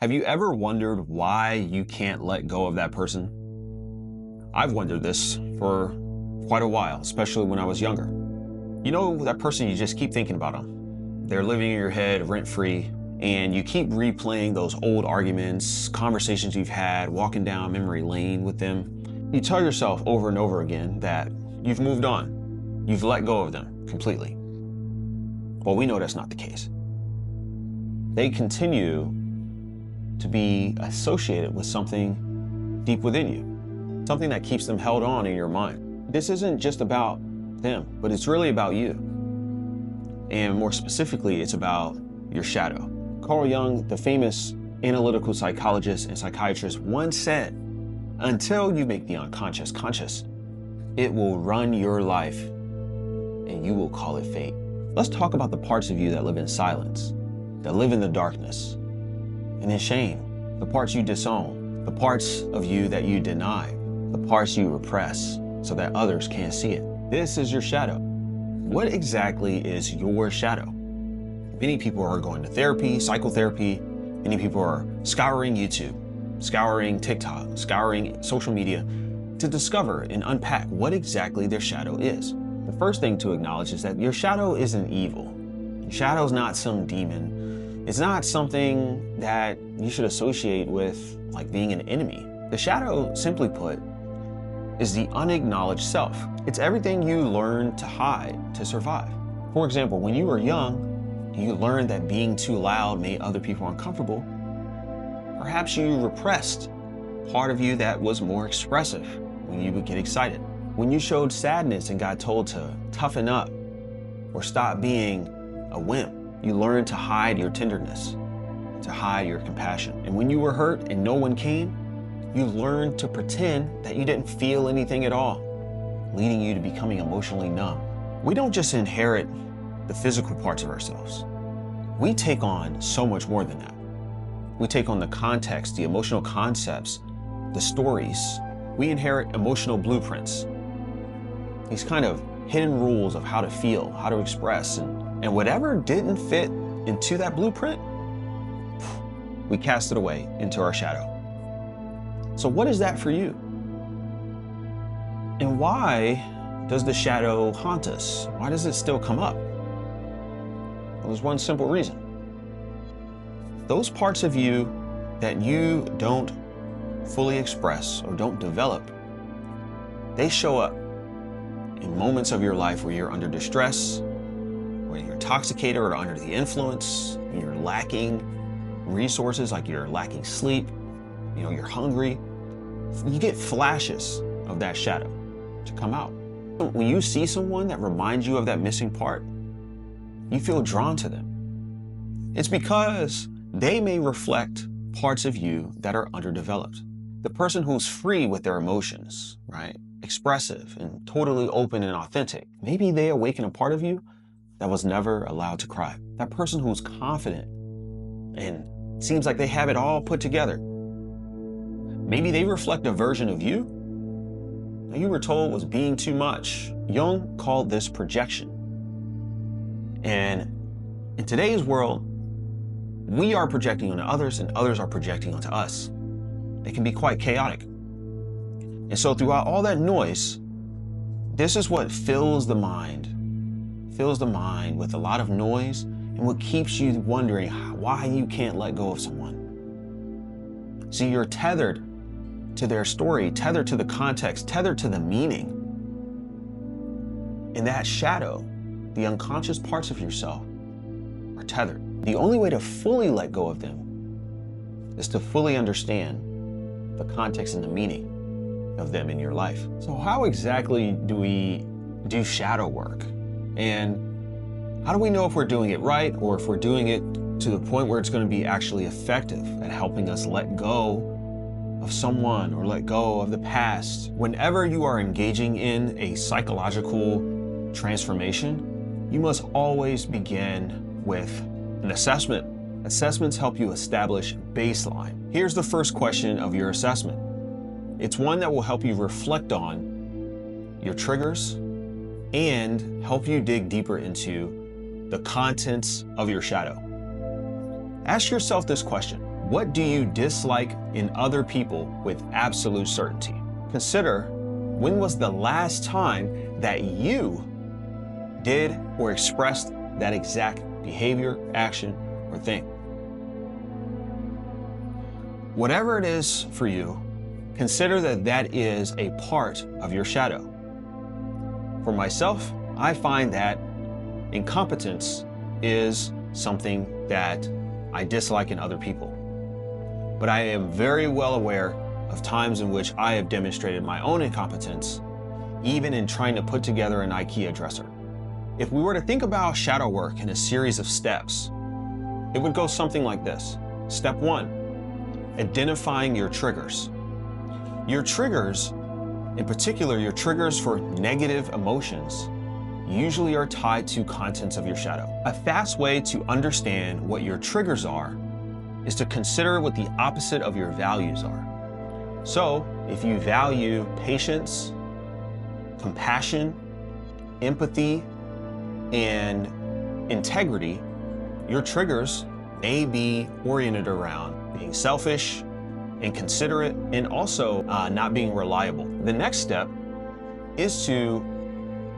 Have you ever wondered why you can't let go of that person? I've wondered this for quite a while, especially when I was younger. You know, that person, you just keep thinking about them. They're living in your head rent-free, and you keep replaying those old arguments, conversations you've had, walking down memory lane with them. You tell yourself over and over again that you've moved on. You've let go of them completely. Well, we know that's not the case. They continue to be associated with something deep within you, something that keeps them held on in your mind. This isn't just about them, but it's really about you. And more specifically, it's about your shadow. Carl Jung, the famous analytical psychologist and psychiatrist, once said, until you make the unconscious conscious, it will run your life and you will call it fate. Let's talk about the parts of you that live in silence, that live in the darkness and in shame, the parts you disown, the parts of you that you deny, the parts you repress so that others can't see it. This is your shadow. What exactly is your shadow? Many people are going to therapy, psychotherapy. Many people are scouring YouTube, scouring TikTok, scouring social media to discover and unpack what exactly their shadow is. The first thing to acknowledge is that your shadow isn't evil. Your shadow's not some demon. It's not something that you should associate with like being an enemy. The shadow, simply put, is the unacknowledged self. It's everything you learn to hide to survive. For example, when you were young, you learned that being too loud made other people uncomfortable. Perhaps you repressed part of you that was more expressive when you would get excited. When you showed sadness and got told to toughen up or stop being a wimp, you learned to hide your tenderness, to hide your compassion. And when you were hurt and no one came, you learned to pretend that you didn't feel anything at all, leading you to becoming emotionally numb. We don't just inherit the physical parts of ourselves. We take on so much more than that. We take on the context, the emotional concepts, the stories. We inherit emotional blueprints, these kind of hidden rules of how to feel, how to express, and whatever didn't fit into that blueprint, we cast it away into our shadow. So what is that for you? And why does the shadow haunt us? Why does it still come up? Well, there's one simple reason. Those parts of you that you don't fully express or don't develop, they show up in moments of your life where you're under distress, where you're intoxicated or under the influence, and you're lacking resources, like you're lacking sleep, you're hungry. You get flashes of that shadow to come out. When you see someone that reminds you of that missing part, you feel drawn to them. It's because they may reflect parts of you that are underdeveloped. The person who's free with their emotions, right? Expressive and totally open and authentic. Maybe they awaken a part of you that was never allowed to cry. That person who's confident and seems like they have it all put together. Maybe they reflect a version of you that you were told was being too much. Jung called this projection. And in today's world, we are projecting onto others and others are projecting onto us. It can be quite chaotic. And so throughout all that noise, this is what fills the mind with a lot of noise and what keeps you wondering why you can't let go of someone. See, you're tethered to their story, tethered to the context, tethered to the meaning. In that shadow, the unconscious parts of yourself are tethered. The only way to fully let go of them is to fully understand the context and the meaning of them in your life. So how exactly do we do shadow work? And how do we know if we're doing it right or if we're doing it to the point where it's going to be actually effective at helping us let go of someone or let go of the past? Whenever you are engaging in a psychological transformation, you must always begin with an assessment. Assessments help you establish baseline. Here's the first question of your assessment. It's one that will help you reflect on your triggers and help you dig deeper into the contents of your shadow. Ask yourself this question. What do you dislike in other people with absolute certainty? Consider, when was the last time that you did or expressed that exact behavior, action, or thing? Whatever it is for you, consider that that is a part of your shadow. For myself, I find that incompetence is something that I dislike in other people. But I am very well aware of times in which I have demonstrated my own incompetence, even in trying to put together an IKEA dresser. If we were to think about shadow work in a series of steps, it would go something like this. Step 1, identifying your triggers. Your triggers, in particular your triggers for negative emotions, usually are tied to contents of your shadow. A fast way to understand what your triggers are is to consider what the opposite of your values are. So, if you value patience, compassion, empathy, and integrity, your triggers may be oriented around being selfish, inconsiderate, and also not being reliable. The next step is to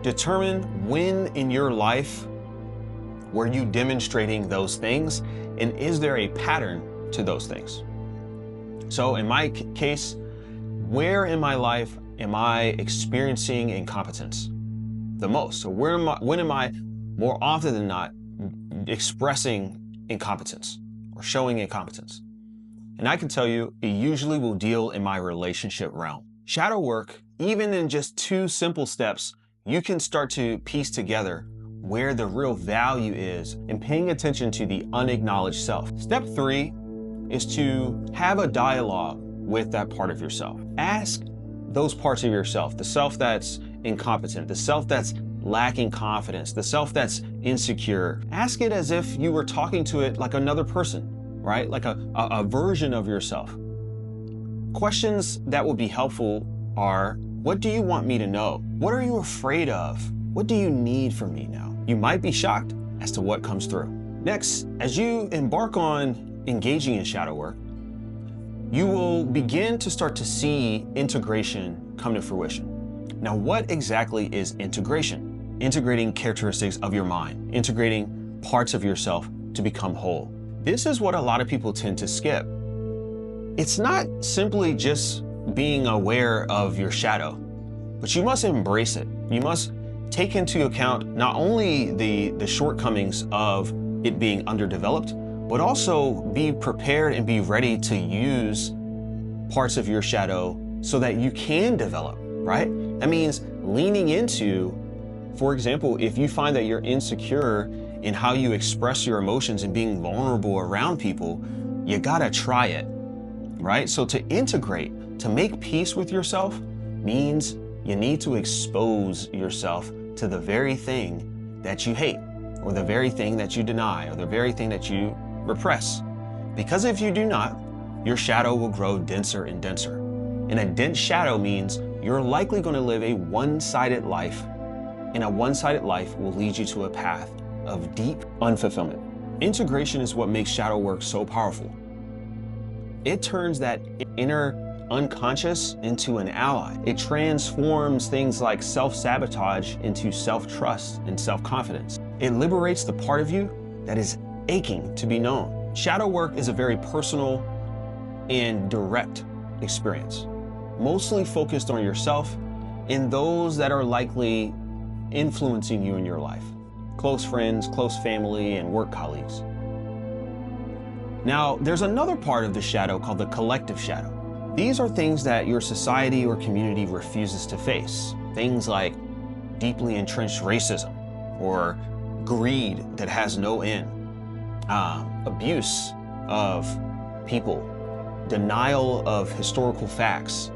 determine when in your life were you demonstrating those things, and is there a pattern to those things? So in my case, where in my life am I experiencing incompetence the most? So when am I more often than not expressing incompetence or showing incompetence? And I can tell you, it usually will deal in my relationship realm. Shadow work, even in just 2 simple steps, you can start to piece together where the real value is in paying attention to the unacknowledged self. Step 3 is to have a dialogue with that part of yourself. Ask those parts of yourself, the self that's incompetent, the self that's lacking confidence, the self that's insecure. Ask it as if you were talking to it like another person, right? Like a version of yourself. Questions that will be helpful are, what do you want me to know? What are you afraid of? What do you need from me now? You might be shocked as to what comes through. Next, as you embark on engaging in shadow work, you will begin to start to see integration come to fruition. Now, what exactly is integration? Integrating characteristics of your mind, integrating parts of yourself to become whole. This is what a lot of people tend to skip. It's not simply just being aware of your shadow, but you must embrace it. You must take into account not only the shortcomings of it being underdeveloped, but also be prepared and be ready to use parts of your shadow so that you can develop, right? That means leaning into, for example, if you find that you're insecure in how you express your emotions and being vulnerable around people, you gotta try it, right? So to integrate, to make peace with yourself means you need to expose yourself to the very thing that you hate, or the very thing that you deny, or the very thing that you repress. Because if you do not, your shadow will grow denser and denser. And a dense shadow means you're likely going to live a one-sided life, and a one-sided life will lead you to a path of deep unfulfillment. Integration is what makes shadow work so powerful. It turns that inner unconscious into an ally. It transforms things like self-sabotage into self-trust and self-confidence. It liberates the part of you that is aching to be known. Shadow work is a very personal and direct experience, mostly focused on yourself and those that are likely influencing you in your life. Close friends, close family, and work colleagues. Now, there's another part of the shadow called the collective shadow. These are things that your society or community refuses to face. Things like deeply entrenched racism, or greed that has no end, abuse of people, denial of historical facts.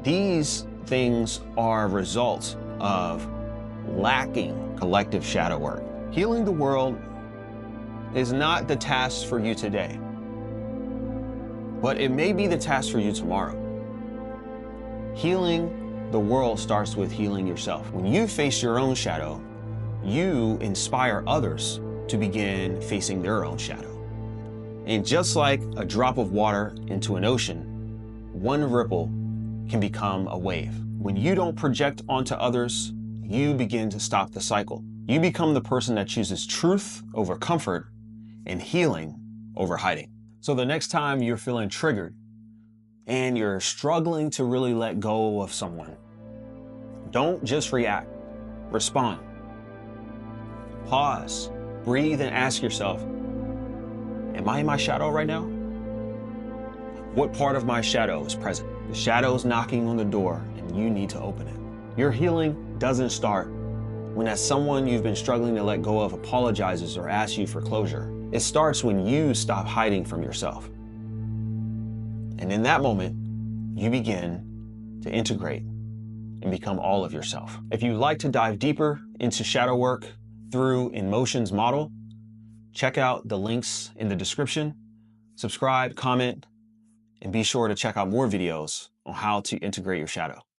These things are a result of lacking collective shadow work. Healing the world is not the task for you today, but it may be the task for you tomorrow. Healing the world starts with healing yourself. When you face your own shadow, you inspire others to begin facing their own shadow. And just like a drop of water into an ocean, one ripple can become a wave. When you don't project onto others, you begin to stop the cycle. You become the person that chooses truth over comfort and healing over hiding. So the next time you're feeling triggered and you're struggling to really let go of someone, don't just react, respond. Pause, breathe, and ask yourself, am I in my shadow right now? What part of my shadow is present? The shadow's knocking on the door and you need to open it. Your healing doesn't start when that someone you've been struggling to let go of apologizes or asks you for closure. It starts when you stop hiding from yourself. And in that moment, you begin to integrate and become all of yourself. If you'd like to dive deeper into shadow work through Emotions Model, check out the links in the description, subscribe, comment, and be sure to check out more videos on how to integrate your shadow.